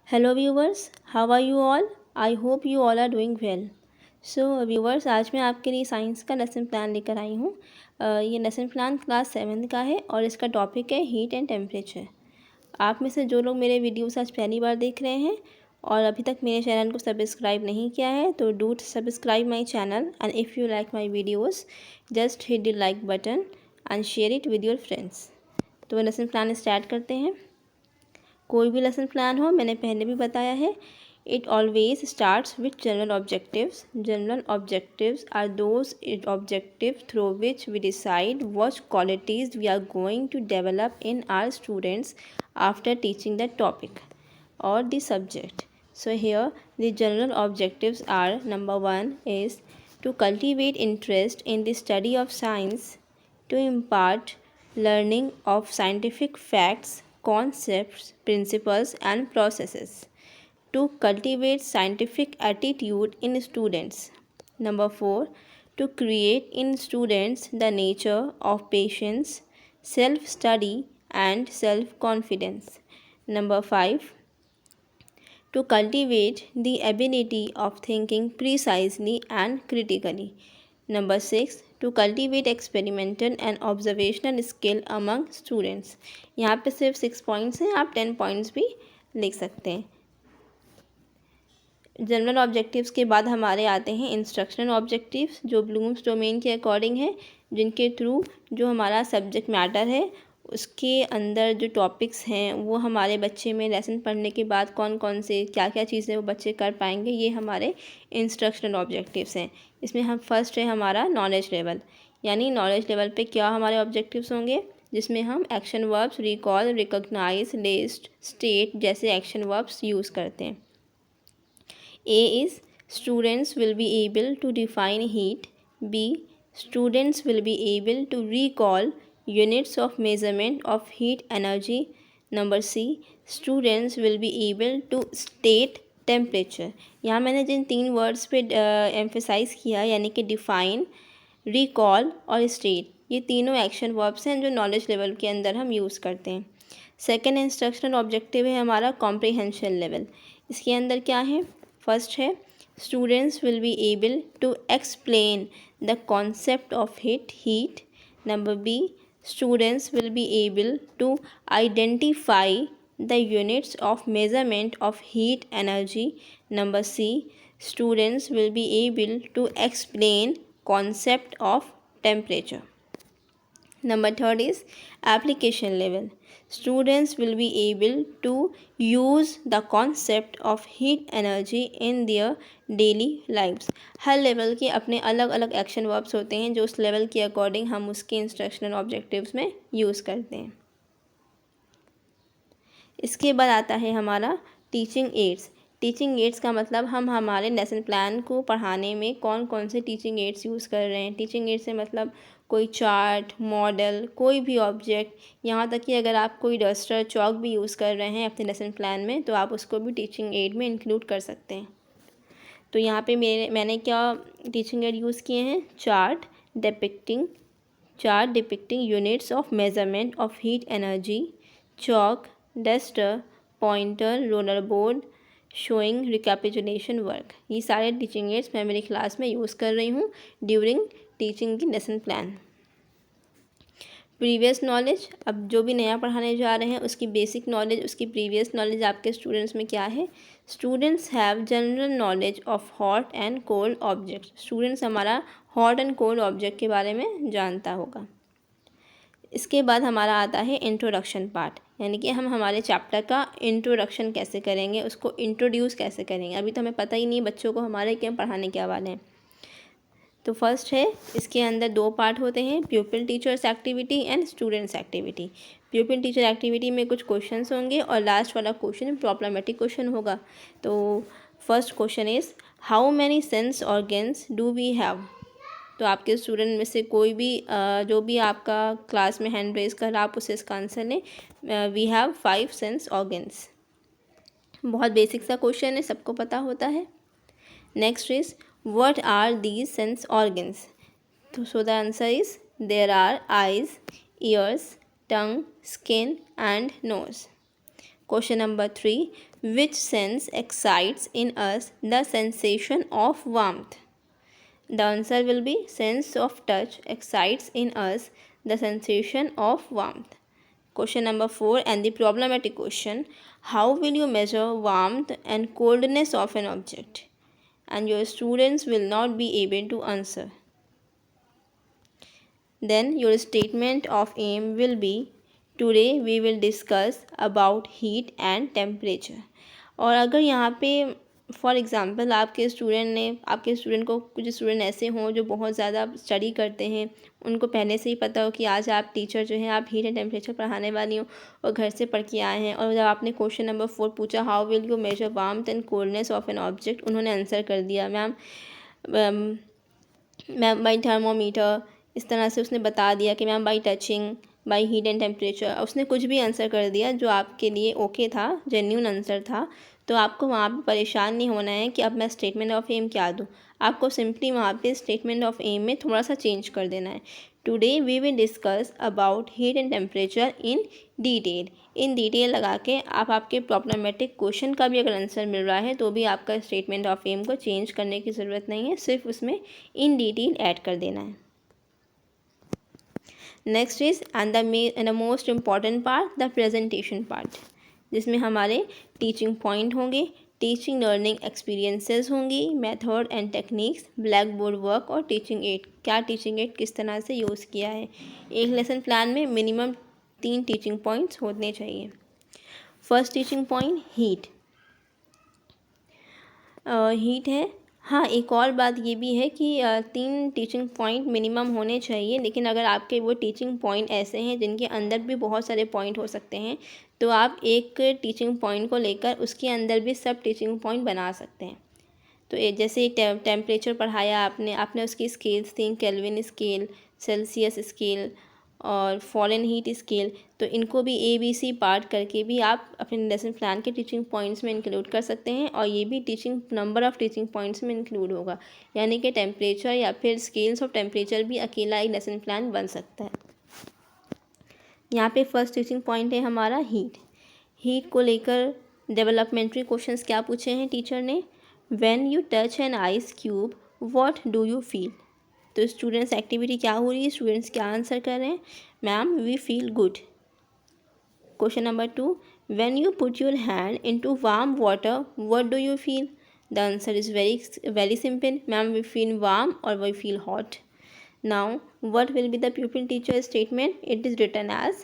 Hello viewers, how are you all? I hope you all are doing well. So viewers, आज मैं आपके लिए science का lesson plan लेकर आई हूँ। ये लेसन प्लान क्लास 7 का है और इसका टॉपिक है हीट एंड टेम्परेचर। आप में से जो लोग मेरे वीडियोस आज पहली बार देख रहे हैं और अभी तक मेरे चैनल को सब्सक्राइब नहीं किया है तो do subscribe my channel and if you like my videos just hit the like button and share it with your friends. तो लेसन प्लान स्टार्ट करते हैं। कोई भी लेसन प्लान हो, मैंने पहले भी बताया है, it always starts with general objectives. General objectives are those objective through which we decide what qualities we are going to develop in our students after teaching the topic or the subject. So here the general objectives are: number 1 is to cultivate interest in the study of science, to impart learning of scientific facts, concepts, principles and processes, to cultivate scientific attitude in students. Number 4, to create in students the nature of patience, self study and self confidence. Number 5, to cultivate the ability of thinking precisely and critically. Number 6, to cultivate experimental and observational skill among students. यहाँ पे सिर्फ 6 points हैं, आप 10 points भी लिख सकते हैं। General objectives के बाद हमारे आते हैं इंस्ट्रक्शनल ऑब्जेक्टिव्स, जो ब्लूम्स डोमेन के अकॉर्डिंग है, जिनके थ्रू जो हमारा सब्जेक्ट मैटर है उसके अंदर जो टॉपिक्स हैं वो हमारे बच्चे में लेसन पढ़ने के बाद कौन कौन से क्या क्या चीज़ें वो बच्चे कर पाएंगे, ये हमारे इंस्ट्रक्शनल ऑब्जेक्टिव्स हैं। इसमें हम फर्स्ट है हमारा नॉलेज लेवल, यानी नॉलेज लेवल पे क्या हमारे ऑब्जेक्टिव्स होंगे, जिसमें हम action verbs recall, recognise, list, state जैसे एक्शन वर्ब्स यूज़ करते हैं। A is students will be able to define heat. B, students will be able to recall units of measurement of heat energy. Number C, students will be able to state temperature. यहाँ मैंने जिन 3 words पे एम्फेसाइज़ किया यानी कि define, recall और state, ये तीनों action verbs हैं जो नॉलेज लेवल के अंदर हम यूज़ करते हैं। सेकेंड इंस्ट्रक्शनल ऑब्जेक्टिव है हमारा कॉम्प्रिहेंशन लेवल। इसके अंदर क्या है? फर्स्ट है students will be able to explain the concept of heat. Number B, students will be able to identify the units of measurement of heat energy. Number C, students will be able to explain concept of temperature. Number third is application level. Students will be able to use the concept of heat energy in their daily lives. Her level के अपने अलग अलग action verbs होते हैं जो उस level के according हम उसके इंस्ट्रक्शनल ऑब्जेक्टिव्स में यूज़ करते हैं। इसके बाद आता है हमारा टीचिंग एड्स। टीचिंग एड्स का मतलब हम हमारे लेसन प्लान को पढ़ाने में कौन कौन से टीचिंग एड्स यूज़ कर रहे हैं। टीचिंग एड्स से मतलब कोई चार्ट, मॉडल, कोई भी ऑब्जेक्ट, यहाँ तक कि अगर आप कोई डस्टर, चॉक भी यूज़ कर रहे हैं अपने लेसन प्लान में तो आप उसको भी टीचिंग एड में इंक्लूड कर सकते हैं। तो यहाँ पे मैंने क्या टीचिंग एड यूज़ किए हैं? Chart depicting units of measurement of heat energy, chalk, duster, pointer, roller board, showing recapitulation work. ये सारे टीचिंग एड्स मैं मेरी क्लास में यूज़ कर रही हूँ ड्यूरिंग टीचिंग की लेसन प्लान। प्रीवियस नॉलेज, अब जो भी नया पढ़ाने जा रहे हैं उसकी बेसिक नॉलेज, उसकी प्रीवियस नॉलेज आपके स्टूडेंट्स में क्या है? Students have general knowledge of hot and cold object. Students हमारा हॉट एंड कोल्ड ऑब्जेक्ट के बारे में जानता होगा। इसके बाद हमारा आता है इंट्रोडक्शन पार्ट, यानी कि हम हमारे चैप्टर का इंट्रोडक्शन कैसे करेंगे, उसको इंट्रोड्यूस कैसे करेंगे। अभी तो हमें पता ही नहीं बच्चों को हमारे क्या पढ़ाने क्या वाले हैं। तो फर्स्ट है, इसके अंदर 2 पार्ट होते हैं, प्यूपिल teachers activity and students activity. प्यूपिल teacher activity में कुछ क्वेश्चंस होंगे और लास्ट वाला क्वेश्चन प्रॉब्लमेटिक क्वेश्चन होगा। तो first question is how many sense organs do we have. तो आपके स्टूडेंट में से कोई भी जो भी आपका क्लास में हैंड रेज कर आप उसे इसका आंसर लें। We have 5 sense organs. बहुत बेसिक सा क्वेश्चन है, सबको पता होता है। Next is what are these sense organs. तो so the answer is there are eyes, ears, tongue, skin and nose. Question number 3. Which sense excites in us the sensation of warmth? The answer will be sense of touch excites in us the sensation of warmth. Question number 4 and the problematic question. How will you measure warmth and coldness of an object? And your students will not be able to answer. Then your statement of aim will be, today we will discuss about heat and temperature. और अगर यहाँ पे for example आपके student को कुछ student ऐसे हों जो बहुत ज़्यादा स्टडी करते हैं, उनको पहले से ही पता हो कि आज आप टीचर जो हैं आप हीट एंड टेम्परेचर पढ़ाने वाली हो और घर से पढ़ के आए हैं, और जब आपने क्वेश्चन नंबर 4 पूछा how will you measure warmth and coldness of an object, उन्होंने आंसर कर दिया मैम बाई थर्मोमीटर, इस तरह से उसने बता दिया कि ma'am by touching, by heat and temperature, उसने कुछ भी आंसर कर दिया जो आपके लिए ओके था, जेन्यून आंसर था। तो आपको वहाँ पे परेशान नहीं होना है कि अब मैं स्टेटमेंट ऑफ एम क्या दूँ। आपको सिंपली वहाँ पे स्टेटमेंट ऑफ एम में थोड़ा सा चेंज कर देना है। Today we will discuss about heat and temperature in detail. In detail लगा के आप आपके प्रॉब्लमेटिक क्वेश्चन का भी अगर आंसर मिल रहा है तो भी आपका स्टेटमेंट ऑफ एम को चेंज करने की ज़रूरत नहीं है, सिर्फ उसमें इन डिटेल ऐड कर देना है। Next is and the most important part the presentation part, जिसमें हमारे टीचिंग पॉइंट होंगे, टीचिंग लर्निंग एक्सपीरियंसेस होंगी, method and techniques, black board work और टीचिंग एड। क्या टीचिंग एड किस तरह से यूज़ किया है। एक लेसन प्लान में मिनिमम 3 टीचिंग पॉइंट्स होने चाहिए। फर्स्ट टीचिंग पॉइंट हीट है। हाँ, एक और बात ये भी है कि 3 टीचिंग पॉइंट मिनिमम होने चाहिए, लेकिन अगर आपके वो टीचिंग पॉइंट ऐसे हैं जिनके अंदर भी बहुत सारे पॉइंट हो सकते हैं तो आप एक टीचिंग पॉइंट को लेकर उसके अंदर भी सब टीचिंग पॉइंट बना सकते हैं। तो जैसे एक टेम्परेचर पढ़ाया आपने उसकी स्केल्स थी, केल्विन स्केल, सेल्सियस स्केल और फॉरेन हीट स्केल, तो इनको भी ABC पार्ट करके भी आप अपने लेसन प्लान के टीचिंग पॉइंट्स में इंक्लूड कर सकते हैं, और ये भी नंबर ऑफ़ टीचिंग पॉइंट्स में इंक्लूड होगा। यानी कि टेम्परेचर या फिर स्केल्स ऑफ टेम्परेचर भी अकेला एक लेसन प्लान बन सकता है। यहाँ पे फर्स्ट टीचिंग पॉइंट है हमारा हीट को लेकर डेवलपमेंट्री क्वेश्चंस क्या पूछे हैं टीचर ने। When you touch an ice cube what do you feel. तो स्टूडेंट्स एक्टिविटी क्या हो रही है, स्टूडेंट्स क्या आंसर कर रहे हैं, ma'am we feel good. Question number 2, when you put your hand into warm water what do you feel. The answer is very simple, ma'am we feel warm और we feel hot. Now, what will be the pupil teacher statement? It is written as,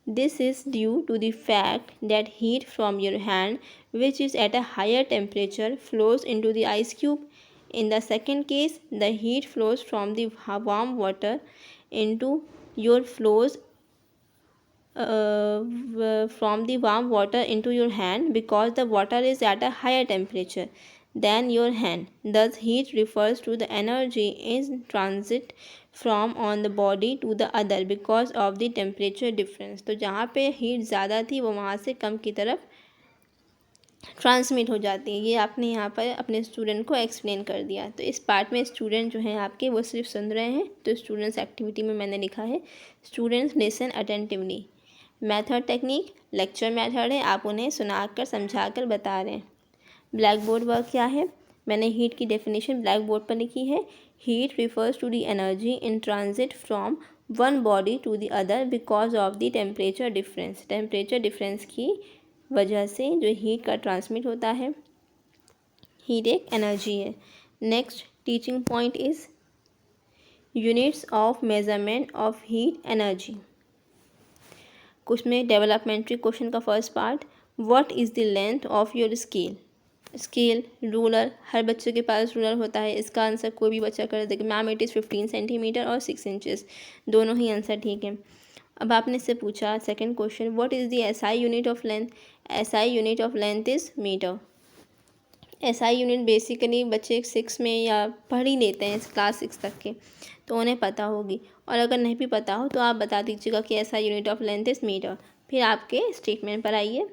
this is due to the fact that heat from your hand, which is at a higher temperature, flows into the ice cube. In the second case, the heat flows from the warm water into your hand because the water is at a higher temperature than your hand. Thus, heat refers to the energy in transit from on the body to the other because of the temperature difference. तो जहाँ पे heat ज़्यादा थी वो वहाँ से कम की तरफ ट्रांसमिट हो जाती है। ये आपने यहाँ पर अपने स्टूडेंट को एक्सप्लेन कर दिया। तो इस पार्ट में स्टूडेंट जो हैं आपके वो सिर्फ सुन रहे हैं। तो स्टूडेंट्स एक्टिविटी में मैंने लिखा है students listen attentively. Method technique lecture method है, आप उन्हें सुनाकर समझाकर बता रहे हैं। ब्लैक बोर्ड वर्क क्या है, मैंने हीट की डेफिनेशन ब्लैक बोर्ड पर लिखी है। Heat refers to the energy in transit from one body to the other because of the temperature difference. Temperature difference की वजह से जो हीट का ट्रांसमिट होता है, हीट एक एनर्जी है। Next teaching point is units of measurement of heat energy. कुछ में डेवलपमेंट्री क्वेश्चन का first part, what is the length of your scale, ruler, हर बच्चे के पास रूलर होता है। इसका आंसर कोई भी बच्चा कर देगा, मैम इट इज़ 15 सेंटीमीटर और 6 इंचेस, दोनों ही आंसर ठीक है। अब आपने इससे पूछा second question, what is the SI unit of length. SI unit of length is metre. SI unit basically बच्चे 6 में या पढ़ ही लेते हैं क्लास 6 तक के, तो उन्हें पता होगी, और अगर नहीं भी पता हो तो आप बता दीजिएगा कि SI unit of length is metre. फिर आपके स्टेटमेंट पर आइए।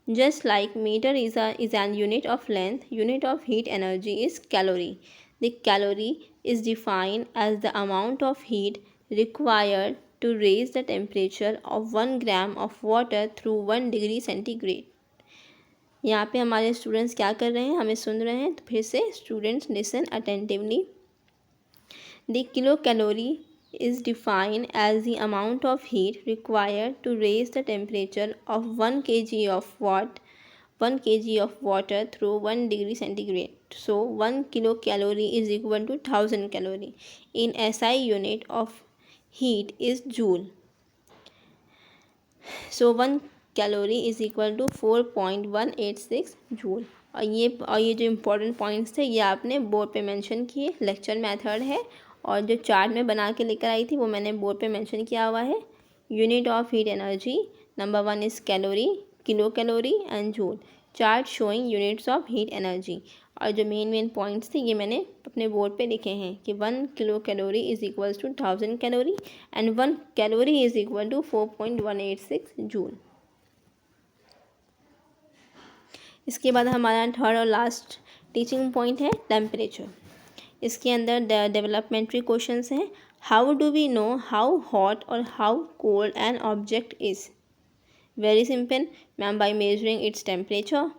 Just like meter is an unit of length, unit of heat energy is calorie. The calorie is defined as the amount of heat required to raise the temperature of 1 gram of water through 1 degree centigrade. यहाँ पे हमारे students क्या कर रहे हैं, हमें सुन रहे हैं, तो फिर से students listen attentively. The kilo calorie is defined as the amount of heat required to raise the temperature of 1 kg of 1 kg of water through 1 degree centigrade. So 1 kilocalorie is equal to 1000 calorie. In SI unit of heat is joule. So 1 calorie is equal to 4.186 joule. और ये जो important points थे ये आपने board पे mention किए। Lecture method है और जो चार्ट में बना के लेकर आई थी वो मैंने बोर्ड पे मेंशन किया हुआ है। Unit of heat energy number 1 is calorie, kilo calorie and joule. Chart showing units of heat energy. और जो मेन पॉइंट्स थे ये मैंने अपने बोर्ड पे लिखे हैं कि 1 kilo calorie is equals to 1000 calorie and 1 calorie is equal to 4.186 joule. इसके बाद हमारा थर्ड और लास्ट टीचिंग पॉइंट है टेम्परेचर। इसके अंदर डेवलपमेंट्री क्वेश्चंस हैं। How do we know how hot और how cold an object is? Very simple ma'am, by measuring its temperature.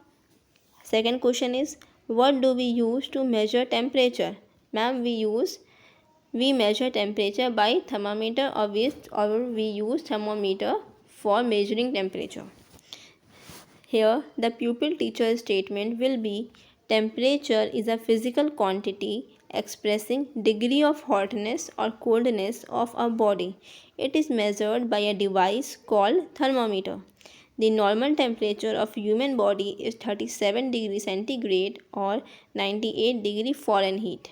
Second question is, what do we use to measure temperature? Ma'am, we measure temperature by thermometer or we use thermometer for measuring temperature. Here, the pupil teacher statement will be, temperature is a physical quantity expressing degree of hotness or coldness of a body. It is measured by a device called thermometer. The normal temperature of human body is 37 degree centigrade और 98 degree Fahrenheit.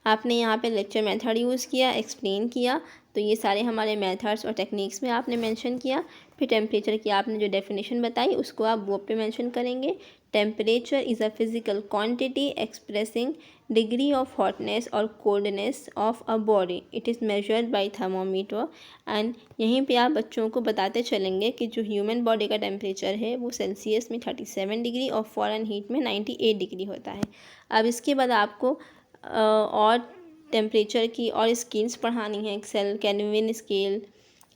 आपने यहाँ पे lecture method use किया, explain किया, तो ये सारे हमारे मेथड्स और टेक्निक्स में आपने मेंशन किया। फिर टेम्परेचर की आपने जो डेफिनेशन बताई उसको आप बोर्ड पे मेंशन करेंगे। Temperature is a physical quantity expressing degree of hotness और coldness of a body. It is measured by thermometer. And यहीं पे आप बच्चों को बताते चलेंगे कि जो ह्यूमन बॉडी का टेम्परेचर है वो सेल्सियस में 37 डिग्री और फ़ारेनहीट में 98 डिग्री होता है। अब इसके बाद आपको और टेम्परेचर की और स्केल्स पढ़ानी है, केल्विन स्केल,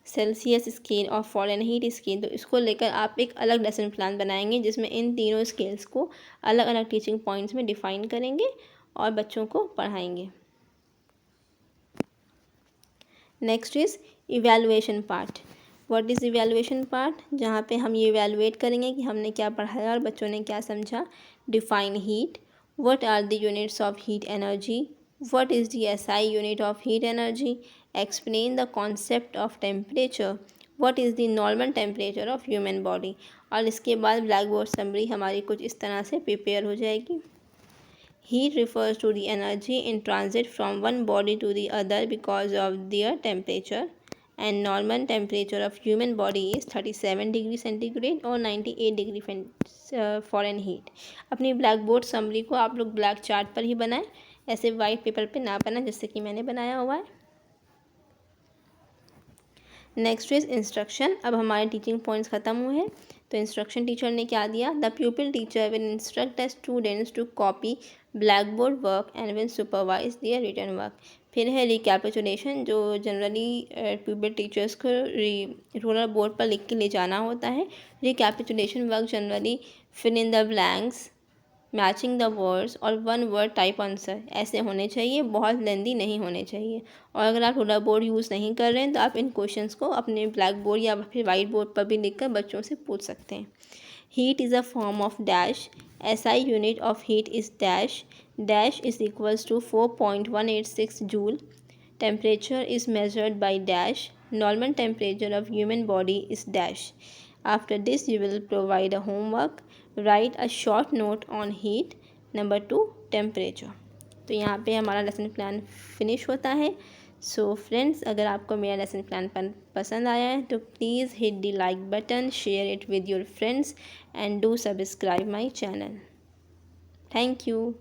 सेल्सियस स्केल और फ़ारेनहीट स्केल। तो इसको लेकर आप एक अलग लेसन प्लान बनाएंगे जिसमें इन तीनों स्केल्स को अलग अलग टीचिंग पॉइंट्स में डिफ़ाइन करेंगे और बच्चों को पढ़ाएंगे। Next is evaluation part. What is evaluation part? जहाँ पे हम ये इवैल्यूएट करेंगे कि हमने क्या पढ़ाया और बच्चों ने क्या समझा। Define heat, what are the units of heat energy, what is the SI unit of heat energy, explain the concept of temperature, what is the normal temperature of human body। और इसके बाद ब्लैक बोर्ड समरी हमारी कुछ इस तरह से prepare हो जाएगी। Heat refers to the energy in transit from one body to the other because of their temperature and normal temperature of human body is 37 degree centigrade और 98 डिग्री फ़ारेनहीट। अपनी black board summary को आप लोग black chart पर ही बनाएं, ऐसे white paper पे ना बनाएं जैसे कि मैंने बनाया हुआ है। Next is instruction. अब हमारे टीचिंग पॉइंट्स ख़त्म हुए हैं। तो इंस्ट्रक्शन टीचर ने क्या दिया? The pupil teacher will instruct the students to copy blackboard work and will supervise their return work. फिर है रिकैपिचुलेशन, जो जनरली प्यूपिल टीचर्स को रोलर बोर्ड पर लिख के ले जाना होता है। Recapitulation work generally fill in the blanks, matching the words और 1 वर्ड टाइप आंसर ऐसे होने चाहिए, बहुत लेंदी नहीं होने चाहिए। और अगर आप रोलर बोर्ड यूज़ नहीं कर रहे हैं तो आप इन क्वेश्चंस को अपने ब्लैक बोर्ड या फिर वाइट बोर्ड पर भी लिखकर बच्चों से पूछ सकते हैं। Heat is a form of dash, SI unit of heat is dash, dash is equals to 4.186 joule. Temperature is measured by dash, normal temperature of human body is dash. After this, you will provide a homework. Write a short note on heat. Number 2, temperature. तो यहाँ पे हमारा lesson plan finish होता है। So friends, अगर आपको मेरा lesson plan पसंद आया है तो please hit the like button, share it with your friends and do subscribe my channel. Thank you.